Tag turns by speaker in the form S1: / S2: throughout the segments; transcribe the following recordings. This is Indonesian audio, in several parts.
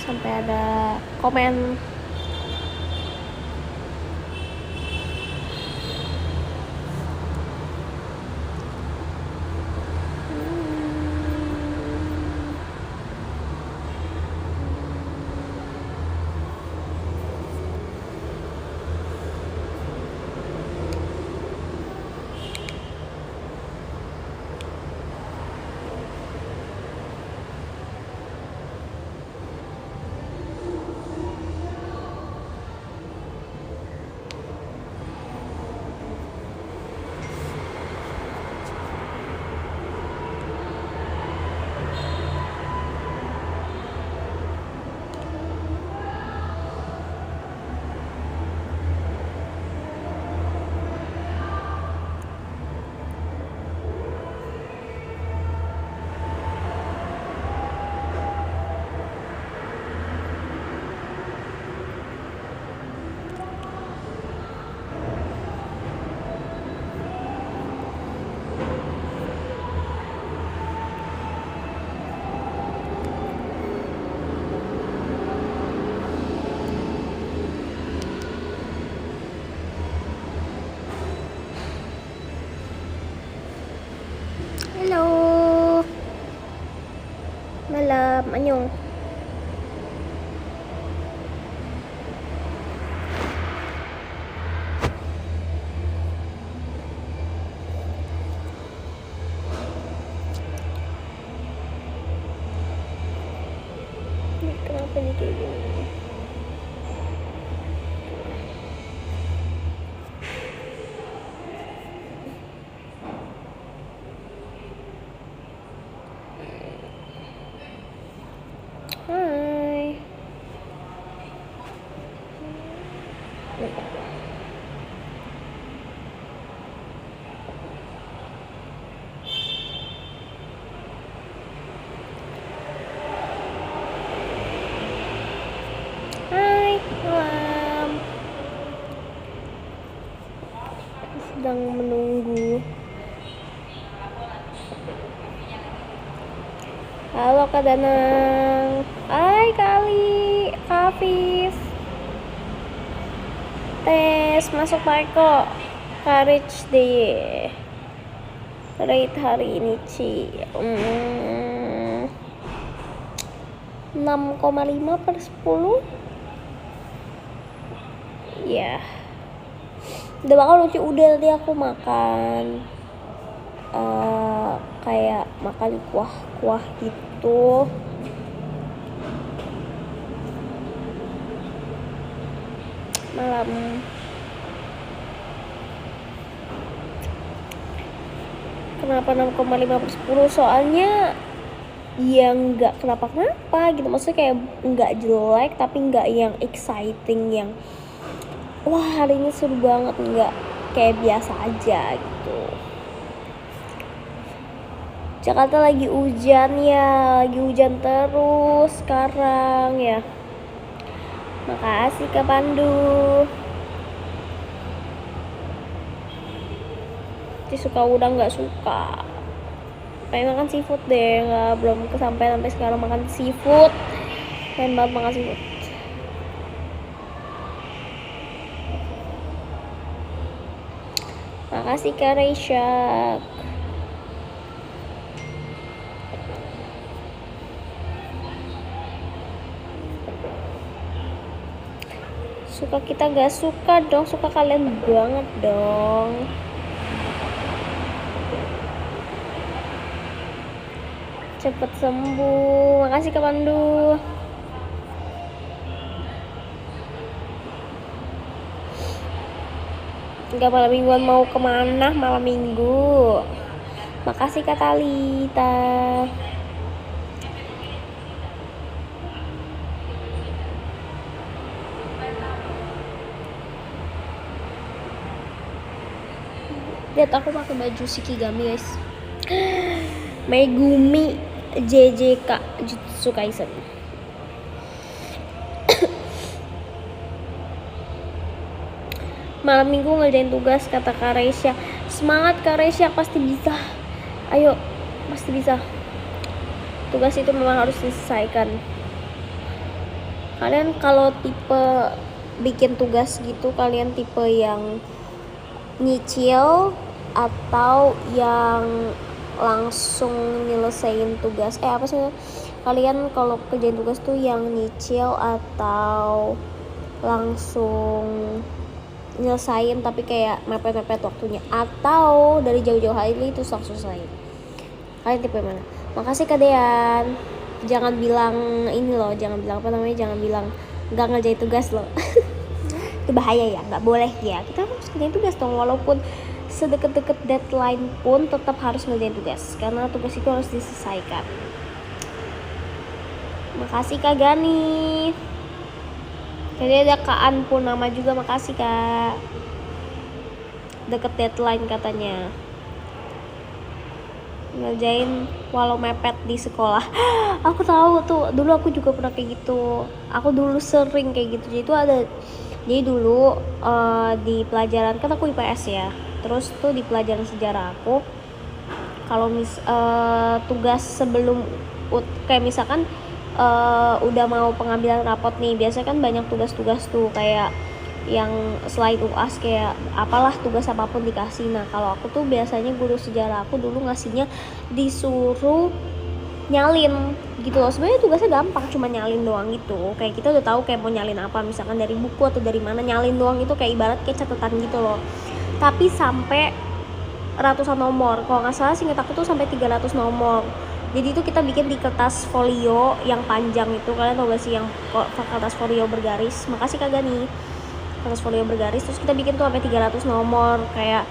S1: sampai ada komen. Halo, malam, annyeong. Kenapa nih kayak gini? Hai. Hai, malam. Sedang menunggu. Halo Kak Danang. Hai Kali, Kak Afif. Tes masuk Paiko. Courage deh. Rate hari ini Ci 6,5 per 10. Ya, udah bakal lucu. Udah tadi aku makan kayak makan kuah gitu. Malam kenapa 6,5 per 10? Soalnya ya nggak kenapa-kenapa gitu, maksudnya kayak nggak jelek tapi nggak yang exciting yang wah hari ini seru banget, nggak, kayak biasa aja gitu. Jakarta lagi hujan ya, lagi hujan terus sekarang ya. Makasih Kak Pandu. Suka udang nggak suka. Pengen makan seafood deh, belum kesampaian sampai sekarang makan seafood. Pengen banget makan seafood. Makasih Kak Reisyak. Suka kita gak suka dong, suka kalian banget dong. Cepet sembuh. Makasih Kak Pandu. Gak malam mingguan mau kemana malam minggu? Makasih Kak Talita. Lihat aku pakai baju Shikigami guys. Megumi JJK Jutsu Kaisen. Malam minggu ngerjain tugas, kata Kak Reisya. Semangat Kak Reisya, pasti bisa. Ayo, pasti bisa. Tugas itu memang harus diselesaikan. Kalian kalau tipe bikin tugas gitu, kalian tipe yang nyicil atau yang langsung nyelesain tugas? Apa sih? Kalian kalau kerjain tugas tuh yang nyicil atau langsung nyelesain tapi kayak mepet-mepet waktunya, atau dari jauh-jauh hari itu langsung selesai? Kalian tipe mana? Makasih Kak Dean. Jangan bilang ini loh, jangan bilang nggak ngerjain tugas loh. Itu bahaya ya, nggak boleh ya. Kita harus ngerjain tugas dong, walaupun sedekat-dekat deadline pun tetap harus ngerjain tugas, karena tugas itu harus diselesaikan. Makasih Kak Gani. Jadi ada Kak An Purnama juga, makasih Kak. Deket deadline katanya. Ngerjain walau mepet di sekolah. Aku tahu tuh, dulu aku juga pernah kayak gitu. Aku dulu sering kayak gitu. Jadi dulu di pelajaran, kan aku IPS ya. Terus tuh di pelajaran sejarah aku, kalau tugas sebelum kayak misalkan udah mau pengambilan rapot nih, biasanya kan banyak tugas-tugas tuh kayak yang selain UAS, kayak apalah tugas apapun dikasih. Nah kalau aku tuh biasanya guru sejarah aku dulu ngasihnya disuruh nyalin gitu loh. Sebenarnya tugasnya gampang, cuma nyalin doang gitu. Kayak kita udah tahu kayak mau nyalin apa, misalkan dari buku atau dari mana, nyalin doang itu kayak ibarat kayak catatan gitu loh. Tapi sampai ratusan nomor, kalau nggak salah singkat aku tuh sampai 300 nomor. Jadi itu kita bikin di kertas folio yang panjang itu, kalian tau gak sih yang kertas folio bergaris? Makasih Kak Gani. Kertas folio bergaris, terus kita bikin tuh sampai 300 nomor, kayak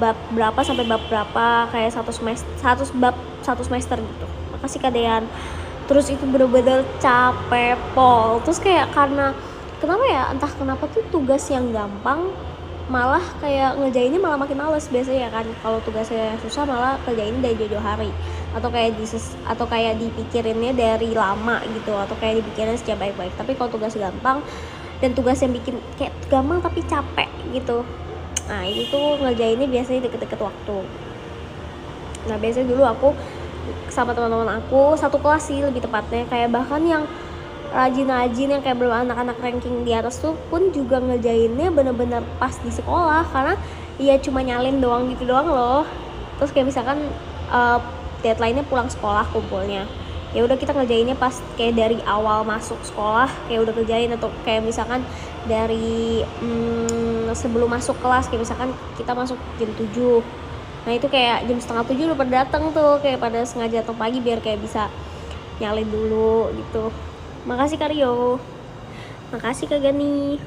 S1: bab berapa sampai bab berapa, kayak satu semester gitu. Makasih Kak Dean. Terus itu bener-bener capek pol. Terus kayak karena kenapa ya, entah kenapa tuh tugas yang gampang malah kayak ngerjainnya malah makin males biasanya kan. Kalau tugasnya susah malah kerjain dari jauh-jauh hari, atau kayak dipikirinnya dari lama gitu, atau kayak dipikirin sejak baik-baik. Tapi kalau tugas gampang dan tugas yang bikin kayak gampang tapi capek gitu, nah itu tuh ngerjainnya biasanya deket-deket waktu. Nah biasanya dulu aku sama teman-teman aku satu kelas sih lebih tepatnya, kayak bahkan yang rajin-rajin yang kayak belum anak-anak ranking di atas tuh pun juga ngerjainnya bener-bener pas di sekolah, karena ya cuma nyalin doang gitu doang loh. Terus kayak misalkan deadline-nya pulang sekolah kumpulnya, ya udah kita ngerjainnya pas kayak dari awal masuk sekolah kayak udah kerjain, atau kayak misalkan dari sebelum masuk kelas, kayak misalkan kita masuk jam 7, nah itu kayak jam setengah 7 udah pada datang tuh, kayak pada sengaja datang pagi biar kayak bisa nyalin dulu gitu. Makasih Kak Rio. Makasih Kak Gani.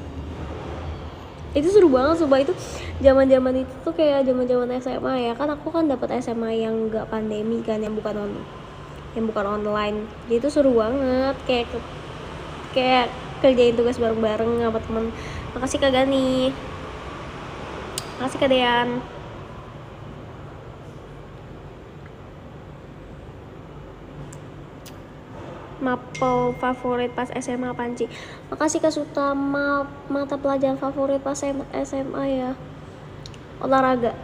S1: Itu seru banget sumpah, itu zaman-zaman itu tuh kayak zaman-zaman SMA ya kan. Aku kan dapat SMA yang enggak pandemi kan, yang bukan online. Jadi itu seru banget, kayak kerjain tugas bareng-bareng sama temen. Makasih Kak Gani. Makasih Kak Dean. Mapel favorit pas SMA apaan sih? Makasih Kak Suta. Mata pelajaran favorit pas SMA ya olahraga.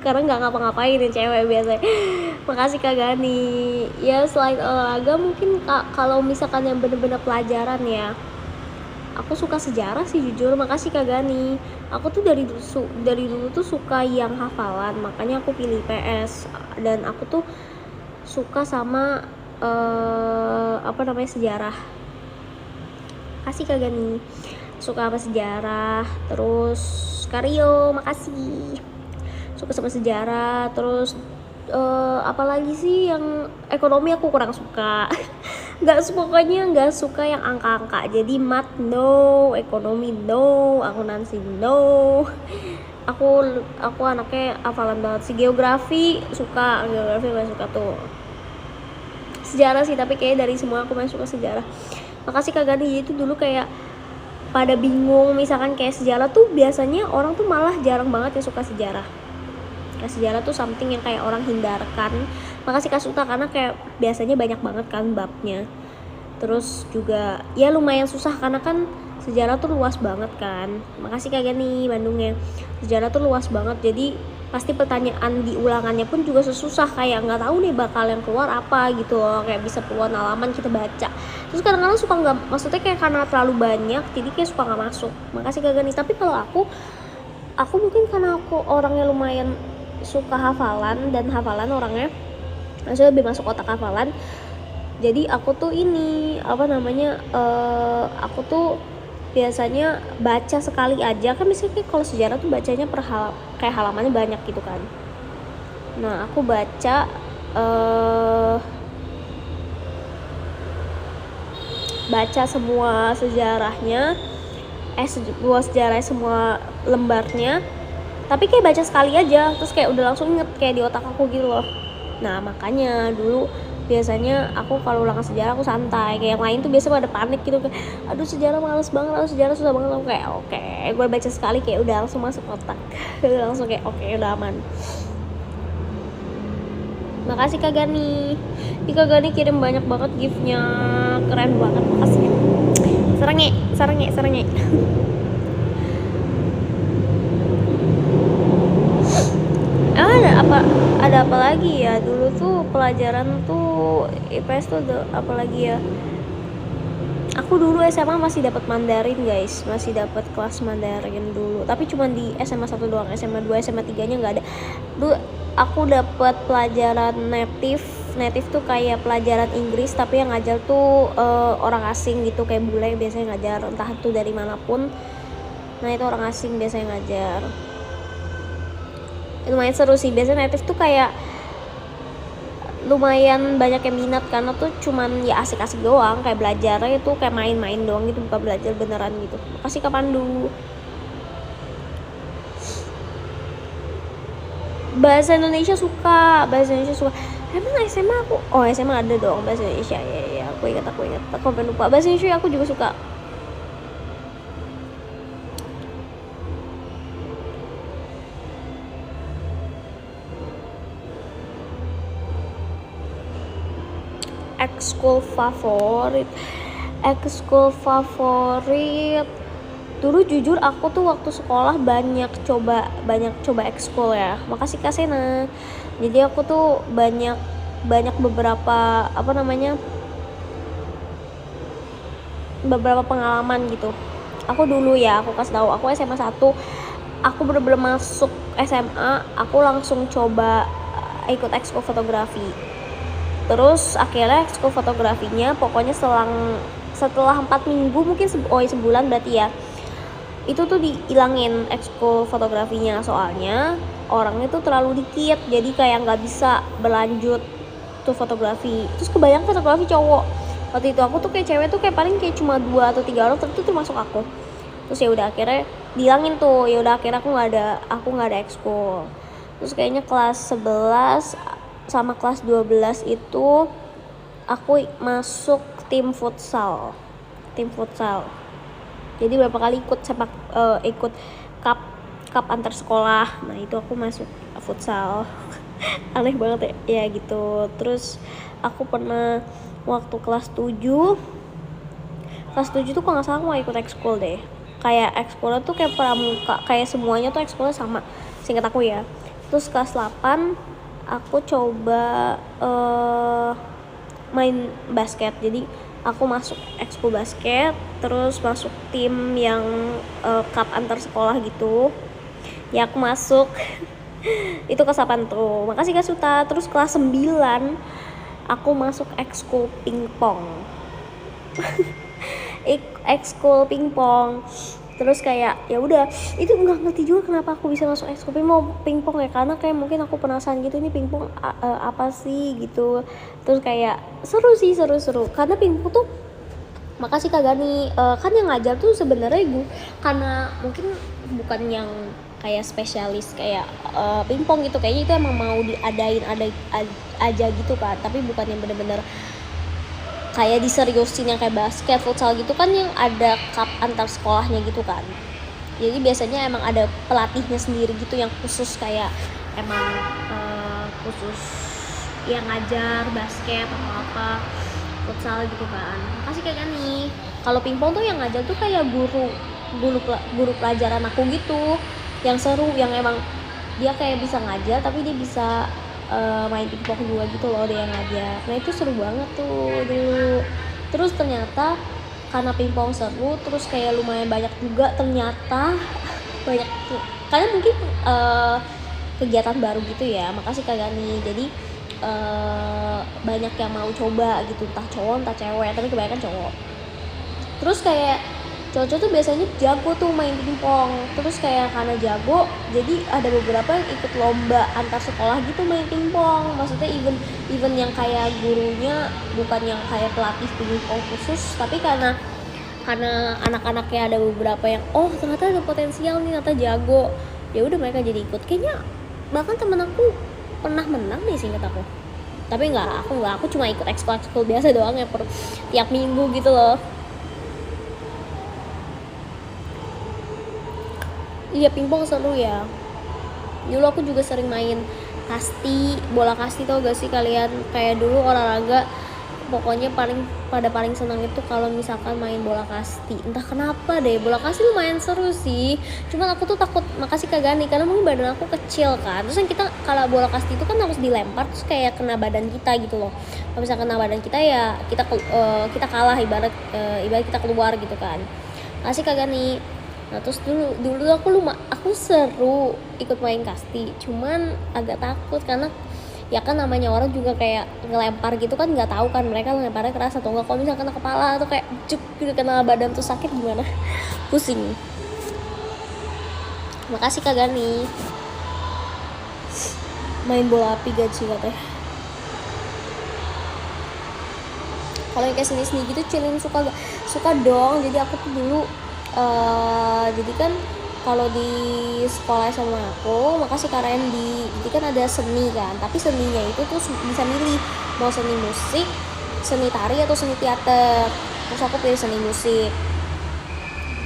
S1: Karena nggak ngapa-ngapain ya cewek biasanya. Makasih Kak Gani. Ya selain olahraga mungkin kalau misalkan yang bener-bener pelajaran ya, aku suka sejarah sih jujur. Makasih Kak Gani. Aku tuh dari dulu tuh suka yang hafalan, makanya aku pilih PS. Dan aku tuh suka sama sejarah. Kasih Kak Gani. Suka apa sejarah. Terus Karyo, makasih. Suka sama sejarah. Terus apalagi sih yang ekonomi aku kurang suka. Pokoknya nggak suka yang angka-angka. Jadi math no, ekonomi no, akuntansi no. Aku anaknya hafalan banget sih. Geografi nggak suka tuh. Sejarah sih, tapi kayak dari semua aku paling suka sejarah. Makasih Kak Gani. Itu dulu kayak pada bingung, misalkan kayak sejarah tuh biasanya orang tuh malah jarang banget yang suka sejarah. Kayak sejarah tuh something yang kayak orang hindarkan. Makasih Kak Suta, karena kayak biasanya banyak banget kan babnya. Terus juga ya lumayan susah karena kan sejarah tuh luas banget kan. Makasih Kak Gani Bandungnya. Sejarah tuh luas banget, jadi pasti pertanyaan di ulangannya pun juga susah, kayak nggak tahu nih bakal yang keluar apa gitu loh, kayak bisa puluhan halaman kita baca. Terus kadang-kadang suka nggak, maksudnya kayak karena terlalu banyak jadi kayak suka nggak masuk. Makasih Kak Gani. Tapi kalau aku mungkin karena aku orangnya lumayan suka hafalan, dan hafalan orangnya maksudnya lebih masuk otak hafalan, jadi aku tuh ini apa namanya aku tuh biasanya baca sekali aja kan. Misalnya kalau sejarah tuh bacanya kayak halamannya banyak gitu kan. Nah aku baca semua sejarahnya, semua lembarnya, tapi kayak baca sekali aja terus kayak udah langsung inget kayak di otak aku gitu loh. Nah makanya dulu biasanya aku kalau ulangan sejarah aku santai, kayak yang lain tuh biasa pada panik gitu kayak aduh sejarah males banget, aduh sejarah susah banget. Aku kayak oke, gue baca sekali kayak udah langsung masuk otak langsung kayak oke, udah aman. Makasih Kak Gani. Kak Gani kirim banyak banget giftnya, keren banget, makasih. Sarangnya ada apa lagi ya dulu tuh pelajaran tuh IPS tuh apa lagi ya. Aku dulu SMA masih dapat Mandarin guys, masih dapat kelas Mandarin dulu, tapi cuma di SMA 1 doang, SMA 2 SMA 3 nya nggak ada. Dulu aku dapat pelajaran native tuh kayak pelajaran Inggris, tapi yang ngajar tuh orang asing gitu, kayak bule biasanya ngajar, entah itu dari manapun. Nah itu orang asing biasanya ngajar. Lumayan seru sih, biasanya native tuh kayak lumayan banyak yang minat karena tuh cuman ya asik-asik doang, kayak belajarnya itu kayak main-main doang gitu, bukan belajar beneran gitu. Makasih Kak Pandu. Bahasa Indonesia suka. Emang SMA SMA ada dong bahasa Indonesia. Ya aku ingat aku sampai lupa. Bahasa Indonesia aku juga suka. Ekskul favorit dulu jujur aku tuh waktu sekolah banyak coba ekskul ya. Makasih Kak Sena. Jadi aku tuh banyak beberapa beberapa pengalaman gitu. Aku dulu ya, aku kasih tahu, aku SMA 1 aku bener-bener masuk SMA aku langsung coba ikut ekskul fotografi. Terus akhirnya ekskul fotografinya pokoknya setelah 4 minggu mungkin sebulan berarti ya, itu tuh dihilangin ekskul fotografinya, soalnya orangnya tuh terlalu dikit, jadi kayak nggak bisa berlanjut tuh fotografi. Terus kebayang fotografi cowok, waktu itu aku tuh kayak cewek tuh kayak paling kayak cuma 2 atau 3 orang, itu termasuk aku. Terus ya udah akhirnya dihilangin tuh, ya udah akhirnya aku nggak ada ekskul. Terus kayaknya kelas 11 sama kelas 12 itu aku masuk tim futsal. Jadi berapa kali ikut cup antar sekolah. Nah itu aku masuk futsal. Aneh banget ya gitu. Terus aku pernah waktu kelas 7 tuh kalau nggak salah aku mau ikut ekskul deh. Kayak ekskulnya tuh kayak pramuka, kayak semuanya tuh ekskulnya sama, seingat aku ya. Terus kelas 8 aku coba main basket, jadi aku masuk ekskul basket, terus masuk tim yang cup antar sekolah gitu ya, aku masuk. Itu kelas 8 tuh. Makasih Kak Suta. Terus kelas 9 aku masuk ekskul pingpong. Ekskul pingpong. Terus kayak ya udah, itu nggak ngerti juga kenapa aku bisa masuk ekskul pingpong ya, karena kayak mungkin aku penasaran gitu, ini pingpong apa sih gitu. Terus kayak seru karena pingpong tuh, makasih Kak Gani, kan yang ngajar tuh sebenarnya gue, karena mungkin bukan yang kayak spesialis kayak pingpong gitu, kayaknya itu emang mau diadain aja gitu kan, tapi bukan yang bener-bener kayak diseriusin yang kayak basket, futsal gitu kan, yang ada cup antar sekolahnya gitu kan. Jadi biasanya emang ada pelatihnya sendiri gitu yang khusus, kayak emang khusus yang ngajar basket atau apa, futsal gitu kan. Makasih Kak Gani. Kalau pingpong tuh yang ngajar tuh kayak guru pelajaran aku gitu, yang seru, yang emang dia kayak bisa ngajar tapi dia bisa main pingpong juga gitu loh, dia yang ngajar. Nah itu seru banget tuh dulu. Terus ternyata karena pingpong seru, terus kayak lumayan banyak juga ternyata banyak karena mungkin kegiatan baru gitu ya, makasih Kak Gani. Jadi banyak yang mau coba gitu, entah cowok entah cewek, tapi kebanyakan cowok. Terus kayak cowok tuh biasanya jago tuh main pingpong. Terus kayak karena jago, jadi ada beberapa yang ikut lomba antar sekolah gitu main pingpong. Maksudnya even yang kayak gurunya bukan yang kayak pelatih pingpong khusus, tapi karena anak-anaknya ada beberapa yang ternyata ada potensial nih, ternyata jago, ya udah mereka jadi ikut. Kayaknya bahkan temen aku pernah menang nih seingat aku. Tapi aku cuma ikut ekskul biasa doang ya, tiap minggu gitu loh. Iya, pingpong seru ya. Dulu aku juga sering main kasti, bola kasti, tau gak sih kalian? Kayak dulu olahraga pokoknya paling senang itu kalau misalkan main bola kasti. Entah kenapa deh, bola kasti lumayan seru sih. Cuman aku tuh takut, makasih Kak Gani, karena mungkin badan aku kecil kan. Terus kan kita kalau bola kasti itu kan harus dilempar terus kayak kena badan kita gitu loh. Kalau misalkan kena badan kita ya kita kalah, ibarat kita keluar gitu kan. Makasih Kak Gani. Nah terus dulu aku seru ikut main kasti, cuman agak takut karena ya kan namanya orang juga kayak ngelempar gitu kan, nggak tahu kan mereka ngelemparnya keras atau enggak. Kalau misalnya kena kepala atau kayak cuk gitu kena badan tuh sakit gimana, pusing. Makasih Kak Gani. Main bola api gak sih katanya. Kalau yang kayak seni gitu chillin suka dong. Jadi aku tuh dulu jadi kan kalau di sekolah sama aku, makasih Kak Randy, jadi kan ada seni kan, tapi seninya itu tuh bisa milih mau seni musik, seni tari atau seni teater. Terus aku pilih seni musik.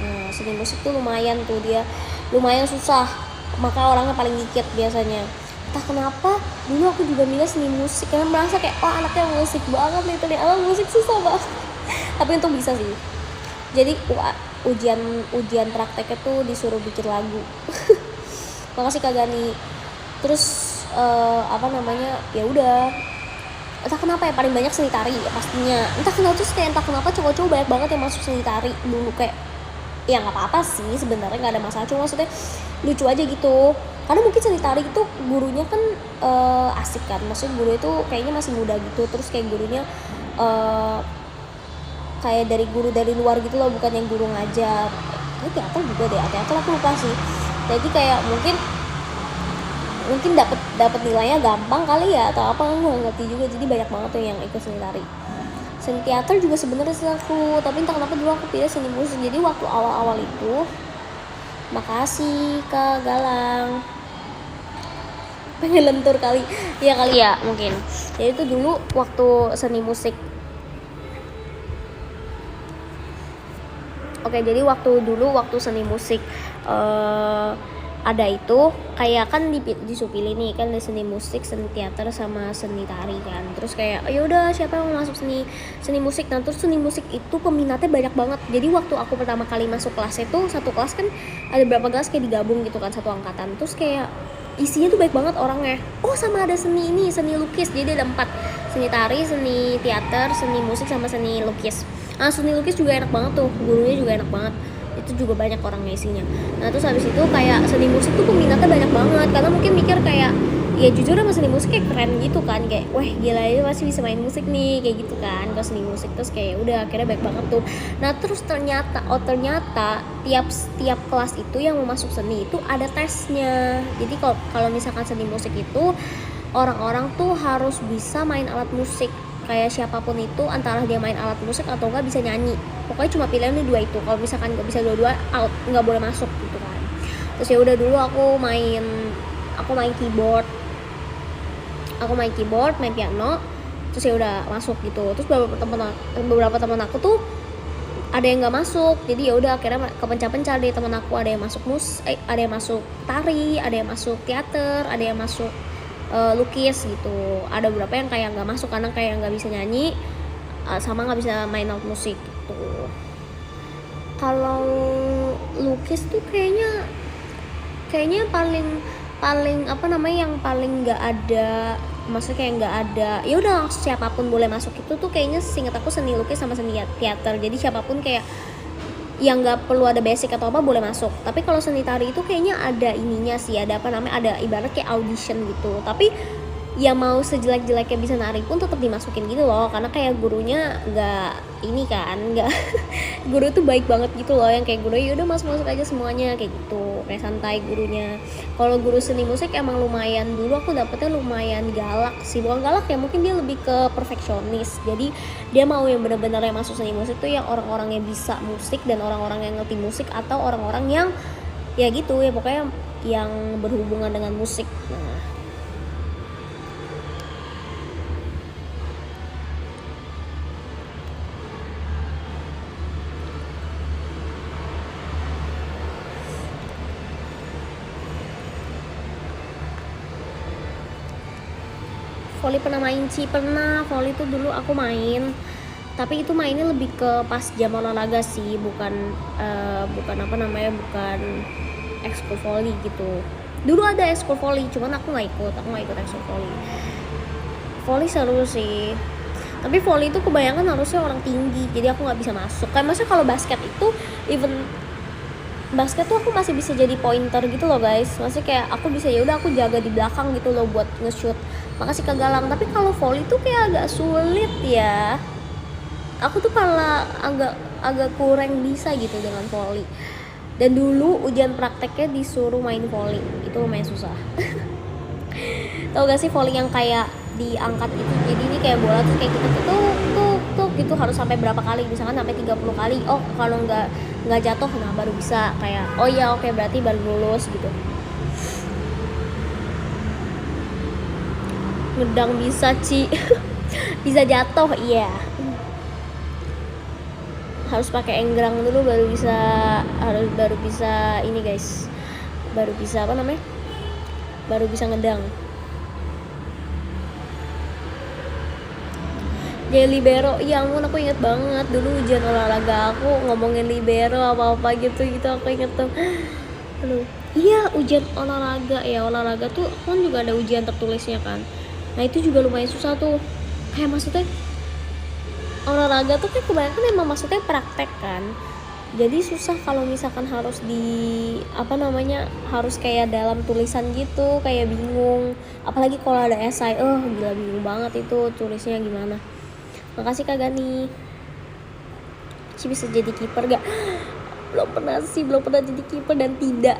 S1: Nah seni musik tuh lumayan susah, maka orangnya paling dikit biasanya. Entah kenapa dulu aku juga milih seni musik karena merasa kayak anaknya musik banget nih, ternyata musik susah banget. Tapi untung bisa sih. Jadi ujian prakteknya tuh disuruh bikin lagu. Makasih Kak Gani. Terus ya udah, entah kenapa ya paling banyak seni tari ya pastinya. Entah kenapa cowok-cowok banyak banget yang masuk seni tari dulu. Kayak ya nggak apa-apa sih sebenarnya, nggak ada masalah, cuma maksudnya lucu aja gitu. Karena mungkin seni tari itu gurunya kan asik kan, maksudnya guru itu kayaknya masih muda gitu. Terus kayak gurunya kayak dari luar gitu loh, bukan yang guru ngajar. Ini teater juga deh, teater aku lupa sih. Jadi kayak mungkin dapat nilainya gampang kali ya atau apa, aku nggak ngerti juga. Jadi banyak banget tuh yang ikut seni tari. Seni teater juga sebenarnya sih aku, tapi entah kenapa dulu aku pilih seni musik. Jadi waktu awal-awal itu, makasih Kak Galang, pengen lentur kali ya mungkin. Jadi itu dulu waktu seni musik. Oke, jadi waktu seni musik ada itu kayak kan disupili nih kan, ada seni musik, seni teater sama seni tari kan. Terus kayak ya udah siapa yang mau masuk seni musik. Nah terus seni musik itu peminatnya banyak banget. Jadi waktu aku pertama kali masuk kelas itu, satu kelas kan ada berapa kelas kayak digabung gitu kan, satu angkatan. Terus kayak isinya tuh baik banget orangnya. Sama ada seni lukis. Jadi ada 4, seni tari, seni teater, seni musik sama seni lukis. Seni lukis juga enak banget tuh, gurunya juga enak banget, itu juga banyak orangnya isinya. Nah terus habis itu kayak seni musik tuh peminatnya banyak banget, karena mungkin mikir kayak ya jujur sama seni musik kayak keren gitu kan, kayak wah gila ya masih bisa main musik nih kayak gitu kan kalau seni musik. Terus kayak udah akhirnya baik banget tuh. Nah terus ternyata tiap kelas itu yang mau masuk seni itu ada tesnya. Jadi kalau misalkan seni musik itu orang-orang tuh harus bisa main alat musik. Kayak siapapun itu, antara dia main alat musik atau enggak bisa nyanyi. Pokoknya cuma pilihan nih 2 itu. Kalau misalkan nggak bisa dua-dua, out, nggak boleh masuk gitu kan. Terus ya udah dulu aku main keyboard, main piano. Terus ya udah masuk gitu. Terus beberapa teman aku tuh ada yang nggak masuk. Jadi ya udah akhirnya kepencah-pencah deh teman aku. Ada yang masuk ada yang masuk tari, ada yang masuk teater, ada yang masuk lukis gitu. Ada beberapa yang kayak nggak masuk karena kayak nggak bisa nyanyi sama nggak bisa main alat musik gitu. Kalau lukis tuh kayaknya paling apa namanya yang paling nggak ada, maksudnya kayak nggak ada ya udah siapapun boleh masuk itu tuh kayaknya seingat aku seni lukis sama seni teater. Jadi siapapun kayak yang nggak perlu ada basic atau apa boleh masuk. Tapi kalau seni tari itu kayaknya ada ininya sih, ada apa namanya, ada ibarat kayak audition gitu. Tapi yang mau sejelek-jeleknya bisa nari pun tetap dimasukin gitu loh, karena kayak gurunya nggak ini kan, nggak guru tuh baik banget gitu loh, yang kayak guru ya udah masuk aja semuanya kayak gitu, kayak santai gurunya. Kalau guru seni musik emang lumayan, dulu aku dapetnya lumayan galak sih, bukan galak ya, mungkin dia lebih ke perfeksionis. Jadi dia mau yang benar-benar yang masuk seni musik tuh yang orang-orang yang bisa musik dan orang-orang yang ngerti musik, atau orang-orang yang ya gitu ya pokoknya yang berhubungan dengan musik. Nah, volley pernah main sih, pernah. Volley tuh dulu aku main, tapi itu mainnya lebih ke pas jam olahraga sih, bukan apa namanya, bukan ekskul volley gitu. Dulu ada ekskul volley, cuman aku nggak ikut ekskul volley. Volley seru sih, tapi volley itu kebanyakan harusnya orang tinggi, jadi aku nggak bisa masuk. Kayak maksudnya kalau basket itu, even basket tuh aku masih bisa jadi pointer gitu loh guys, maksudnya kayak aku bisa ya udah aku jaga di belakang gitu loh buat nge-shoot, makasih ke galang. Tapi kalau volley tuh kayak agak sulit ya, aku tuh malah agak kurang bisa gitu dengan volley. Dan dulu ujian prakteknya disuruh main volley, itu lumayan susah. Tau gak sih volley yang kayak diangkat gitu, jadi ini kayak bola tuh kayak kita tuh gitu harus sampai berapa kali, misalkan sampai 30 kali. Oh kalau nggak jatuh nah baru bisa kayak oh ya oke, berarti baru lulus gitu. Ngedang bisa Ci. Bisa jatuh iya, harus pakai enggrang dulu baru bisa ini guys, baru bisa apa namanya, baru bisa ngedang. Jadi libero, ya ampun aku inget banget dulu ujian olahraga aku ngomongin libero apa-apa gitu aku inget tuh. Aduh, iya ujian olahraga ya, olahraga tuh kan juga ada ujian tertulisnya kan. Nah itu juga lumayan susah tuh, kayak maksudnya olahraga tuh kan kebanyakan emang maksudnya praktek kan, jadi susah kalau misalkan harus di apa namanya, harus kayak dalam tulisan gitu, kayak bingung. Apalagi kalau ada esai, gila bingung banget itu tulisnya gimana. Makasih Kak Gani. Ci bisa jadi kiper gak? Belum pernah jadi kiper dan tidak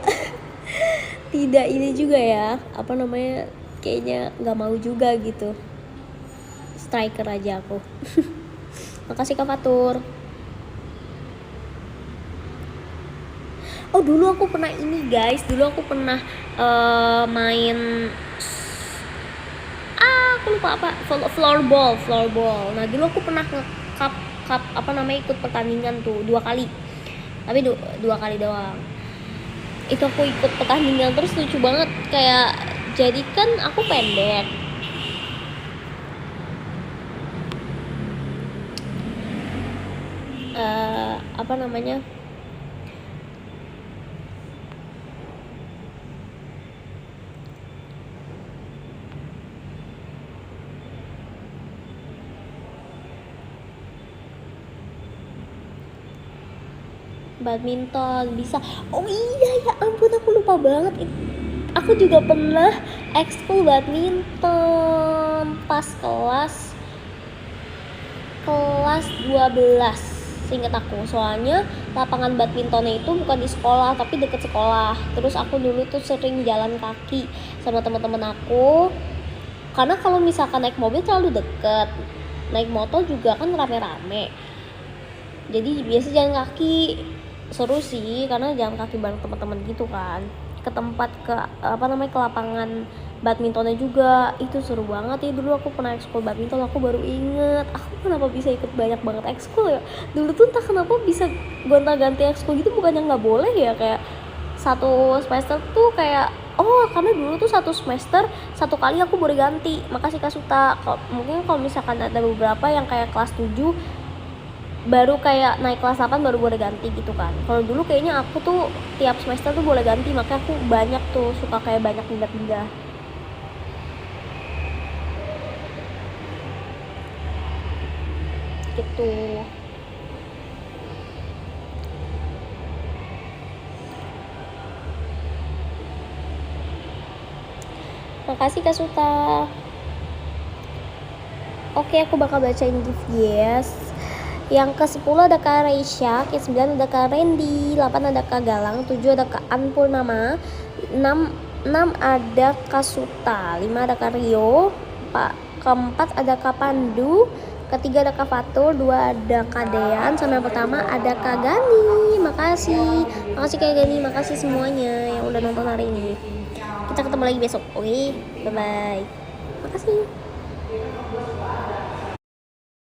S1: tidak ini juga ya, apa namanya, kayaknya nggak mau juga gitu, striker aja aku. Makasih Kak Fatur. Oh dulu aku pernah ini guys, main aku lupa apa, floorball. Nah dulu aku pernah cup apa namanya, ikut pertandingan tuh 2 kali, tapi 2 kali doang. Itu aku ikut pertandingan terus lucu banget, kayak jadi kan aku pendek, apa namanya, badminton bisa. Oh iya ya ampun aku lupa banget, aku juga pernah ekskul badminton pas kelas 12 seinget aku, soalnya lapangan badmintonnya itu bukan di sekolah tapi deket sekolah. Terus aku dulu tuh sering jalan kaki sama teman-teman aku, karena kalau misalkan naik mobil terlalu deket, naik motor juga kan rame-rame, jadi biasa jalan kaki. Seru sih karena jalan kaki bareng teman-teman gitu kan, ke tempat ke lapangan badmintonnya juga, itu seru banget ya. Dulu aku pernah ekskul badminton, aku baru inget aku kenapa bisa ikut banyak banget ekskul ya. Dulu tuh entah kenapa bisa gonta-ganti ekskul gitu, bukannya nggak boleh ya, kayak satu semester tuh kayak karena dulu tuh satu semester 1 kali aku boleh ganti. Makasih Kak Suta. Mungkin kalau misalkan ada beberapa yang kayak kelas 7 baru kayak naik kelas 8 baru boleh ganti gitu kan. Kalau dulu kayaknya aku tuh tiap semester tuh boleh ganti, makanya aku banyak tuh suka kayak banyak pindah-pindah gitu. Makasih Kak Suta. Oke, aku bakal bacain gift yes. Yang ke-10 ada Kak Reisha, ke-9 ada Kak Randy, 8 ada Kak Galang, 7 ada Kak Anpurnama, 6 ada Kak Suta, 5 ada Kak Rio, ke-4 ada Kak Pandu, ke-3 ada Kak Fatur, 2 ada Kak Dean, sama yang pertama ada Kak Gani. Makasih Kak Gani, makasih semuanya yang udah nonton hari ini. Kita ketemu lagi besok, oke? Bye-bye. Makasih.